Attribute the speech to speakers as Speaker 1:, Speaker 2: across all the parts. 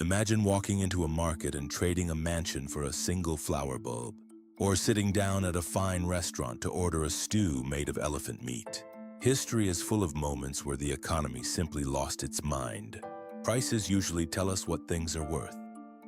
Speaker 1: Imagine walking into a market and trading a mansion for a single flower bulb, or sitting down at a fine restaurant to order a stew made of elephant meat. History is full of moments where the economy simply lost its mind. Prices usually tell us what things are worth,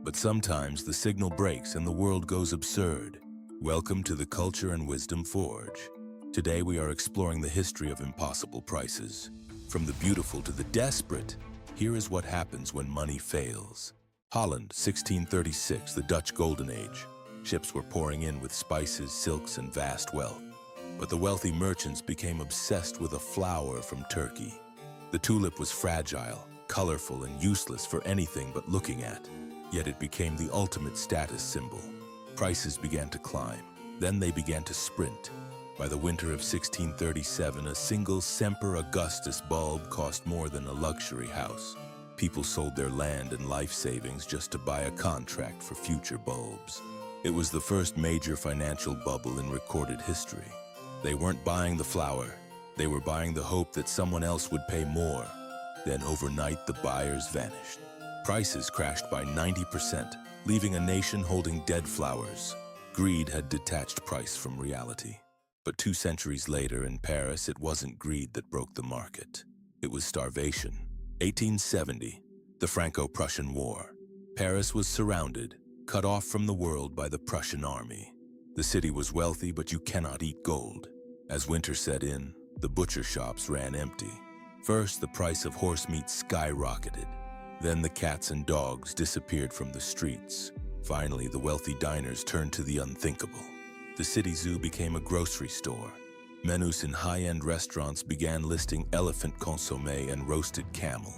Speaker 1: but sometimes the signal breaks and the world goes absurd. Welcome to the Culture and Wisdom Forge. Today we are exploring the history of impossible prices. From the beautiful to the desperate, here is what happens when money fails. Holland, 1636, the Dutch Golden Age. Ships were pouring in with spices, silks, and vast wealth. But the wealthy merchants became obsessed with a flower from Turkey. The tulip was fragile, colorful, and useless for anything but looking at. Yet it became the ultimate status symbol. Prices began to climb. Then they began to sprint. By the winter of 1637, a single Semper Augustus bulb cost more than a luxury house. People sold their land and life savings just to buy a contract for future bulbs. It was the first major financial bubble in recorded history. They weren't buying the flower. They were buying the hope that someone else would pay more. Then overnight, the buyers vanished. Prices crashed by 90%, leaving a nation holding dead flowers. Greed had detached price from reality. But 2 centuries later in Paris, it wasn't greed that broke the market. It was starvation. 1870, the Franco-Prussian War. Paris was surrounded, cut off from the world by the Prussian army. The city was wealthy, but you cannot eat gold. As winter set in, the butcher shops ran empty. First, the price of horse meat skyrocketed. Then the cats and dogs disappeared from the streets. Finally, the wealthy diners turned to the unthinkable. The city zoo became a grocery store. Menus in high-end restaurants began listing elephant consommé and roasted camel.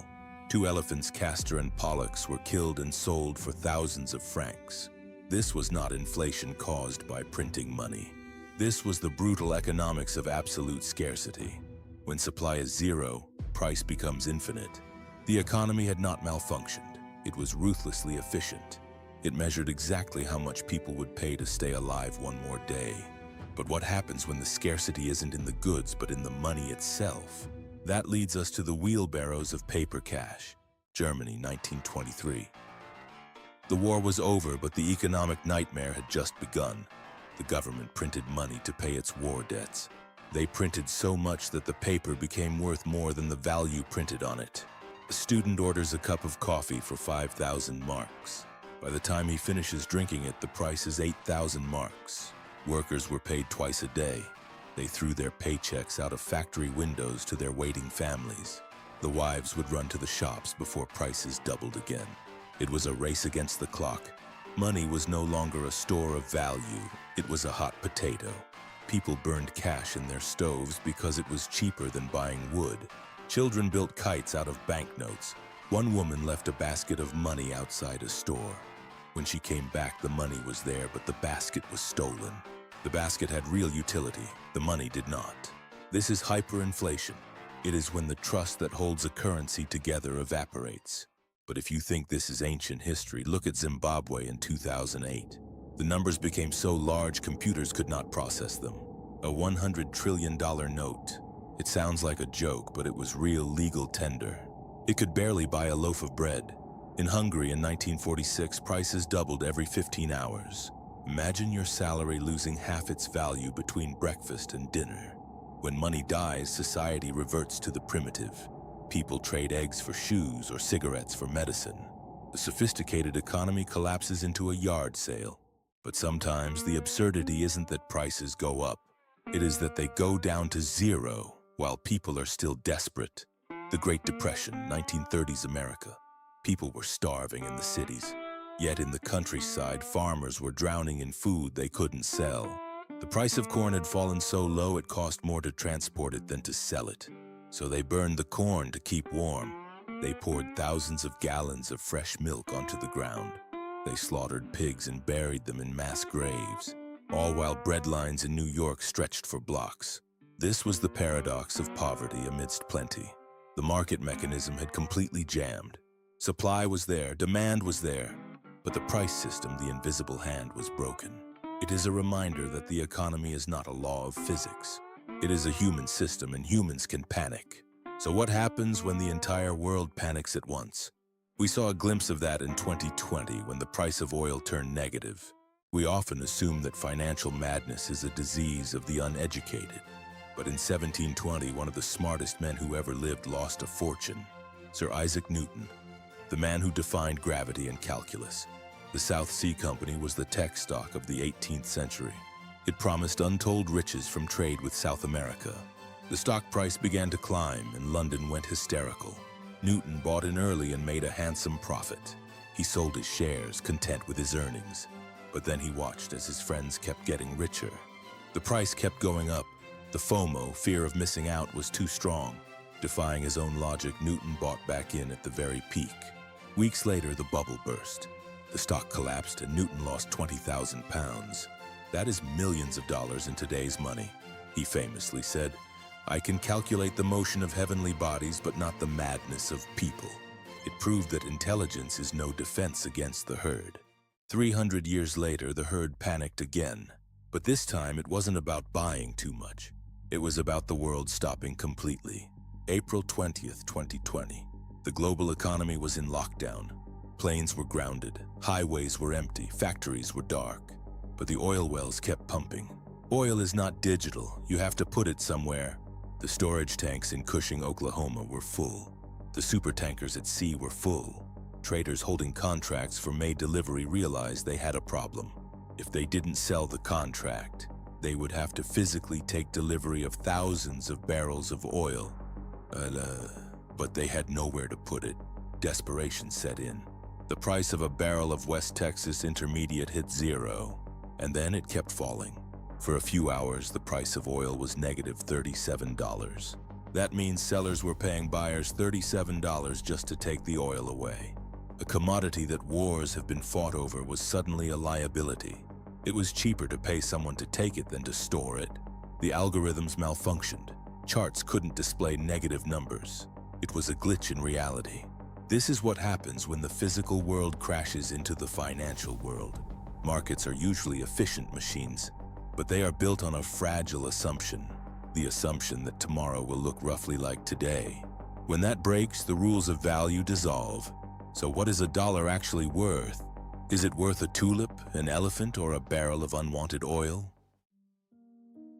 Speaker 1: 2 elephants, Castor and Pollux, were killed and sold for thousands of francs. This was not inflation caused by printing money. This was the brutal economics of absolute scarcity. When supply is zero, price becomes infinite. The economy had not malfunctioned. It was ruthlessly efficient. It measured exactly how much people would pay to stay alive one more day. But what happens when the scarcity isn't in the goods but in the money itself? That leads us to the wheelbarrows of paper cash. Germany, 1923. The war was over, but the economic nightmare had just begun. The government printed money to pay its war debts. They printed so much that the paper became worth more than the value printed on it. A student orders a cup of coffee for 5,000 marks. By the time he finishes drinking it, the price is 8,000 marks. Workers were paid twice a day. They threw their paychecks out of factory windows to their waiting families. The wives would run to the shops before prices doubled again. It was a race against the clock. Money was no longer a store of value. It was a hot potato. People burned cash in their stoves because it was cheaper than buying wood. Children built kites out of banknotes. One woman left a basket of money outside a store. When she came back, the money was there, but the basket was stolen. The basket had real utility. The money did not. This is hyperinflation. It is when the trust that holds a currency together evaporates. But if you think this is ancient history, look at Zimbabwe in 2008. The numbers became so large computers could not process them. A $100 trillion note. It sounds like a joke, but it was real legal tender. It could barely buy a loaf of bread. In Hungary in 1946, prices doubled every 15 hours. Imagine your salary losing half its value between breakfast and dinner. When money dies, society reverts to the primitive. People trade eggs for shoes or cigarettes for medicine. The sophisticated economy collapses into a yard sale. But sometimes the absurdity isn't that prices go up. It is that they go down to zero while people are still desperate. The Great Depression, 1930s America. People were starving in the cities. Yet in the countryside, farmers were drowning in food they couldn't sell. The price of corn had fallen so low it cost more to transport it than to sell it. So they burned the corn to keep warm. They poured thousands of gallons of fresh milk onto the ground. They slaughtered pigs and buried them in mass graves, all while bread lines in New York stretched for blocks. This was the paradox of poverty amidst plenty. The market mechanism had completely jammed. Supply was there, demand was there, but the price system, the invisible hand, was broken. It is a reminder that the economy is not a law of physics. It is a human system, and humans can panic. So what happens when the entire world panics at once? We saw a glimpse of that in 2020 when the price of oil turned negative. We often assume that financial madness is a disease of the uneducated. But in 1720, one of the smartest men who ever lived lost a fortune. Sir Isaac Newton, the man who defined gravity and calculus. The South Sea Company was the tech stock of the 18th century. It promised untold riches from trade with South America. The stock price began to climb and London went hysterical. Newton bought in early and made a handsome profit. He sold his shares, content with his earnings. But then he watched as his friends kept getting richer. The price kept going up. The FOMO, fear of missing out, was too strong. Defying his own logic, Newton bought back in at the very peak. Weeks later, the bubble burst. The stock collapsed and Newton lost 20,000 pounds. That is millions of dollars in today's money. He famously said, "I can calculate the motion of heavenly bodies, but not the madness of people." It proved that intelligence is no defense against the herd. 300 years later, the herd panicked again. But this time, it wasn't about buying too much. It was about the world stopping completely. April 20th, 2020. The global economy was in lockdown. Planes were grounded, highways were empty, factories were dark. But the oil wells kept pumping. Oil is not digital, you have to put it somewhere. The storage tanks in Cushing, Oklahoma were full. The supertankers at sea were full. Traders holding contracts for May delivery realized they had a problem. If they didn't sell the contract, they would have to physically take delivery of thousands of barrels of oil. But they had nowhere to put it. Desperation set in. The price of a barrel of West Texas Intermediate hit zero, and then it kept falling. For a few hours, the price of oil was negative $37. That means sellers were paying buyers $37 just to take the oil away. A commodity that wars have been fought over was suddenly a liability. It was cheaper to pay someone to take it than to store it. The algorithms malfunctioned. Charts couldn't display negative numbers. It was a glitch in reality. This is what happens when the physical world crashes into the financial world. Markets are usually efficient machines, but they are built on a fragile assumption. The assumption that tomorrow will look roughly like today. When that breaks, the rules of value dissolve. So what is a dollar actually worth? Is it worth a tulip, an elephant, or a barrel of unwanted oil?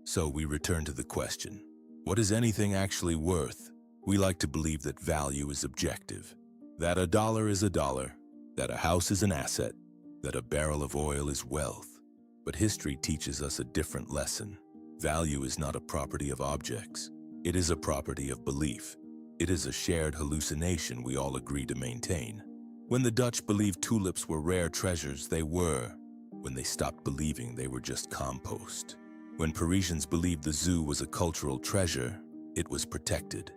Speaker 1: So we return to the question, what is anything actually worth? We like to believe that value is objective, that a dollar is a dollar, that a house is an asset, that a barrel of oil is wealth. But history teaches us a different lesson. Value is not a property of objects. It is a property of belief. It is a shared hallucination we all agree to maintain. When the Dutch believed tulips were rare treasures, they were. When they stopped believing, they were just compost. When Parisians believed the zoo was a cultural treasure, it was protected.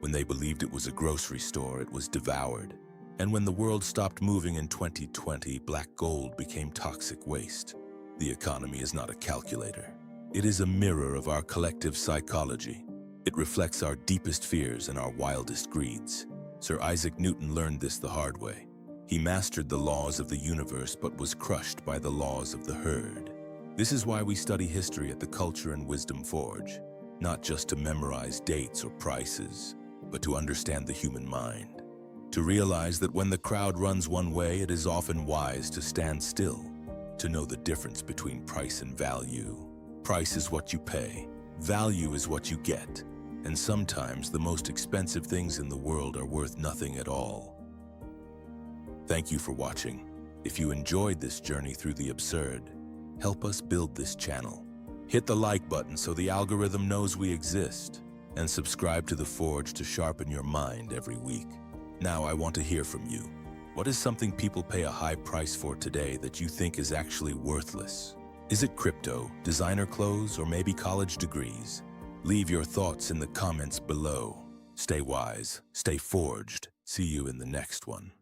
Speaker 1: When they believed it was a grocery store, it was devoured. And when the world stopped moving in 2020, black gold became toxic waste. The economy is not a calculator. It is a mirror of our collective psychology. It reflects our deepest fears and our wildest greeds. Sir Isaac Newton learned this the hard way. He mastered the laws of the universe but was crushed by the laws of the herd. This is why we study history at the Culture and Wisdom Forge, not just to memorize dates or prices, but to understand the human mind. To realize that when the crowd runs one way, it is often wise to stand still, to know the difference between price and value. Price is what you pay, value is what you get, and sometimes the most expensive things in the world are worth nothing at all. Thank you for watching. If you enjoyed this journey through the absurd, help us build this channel. Hit the like button so the algorithm knows we exist, and subscribe to the Forge to sharpen your mind every week. Now I want to hear from you. What is something people pay a high price for today that you think is actually worthless? Is it crypto, designer clothes, or maybe college degrees? Leave your thoughts in the comments below. Stay wise, stay forged. See you in the next one.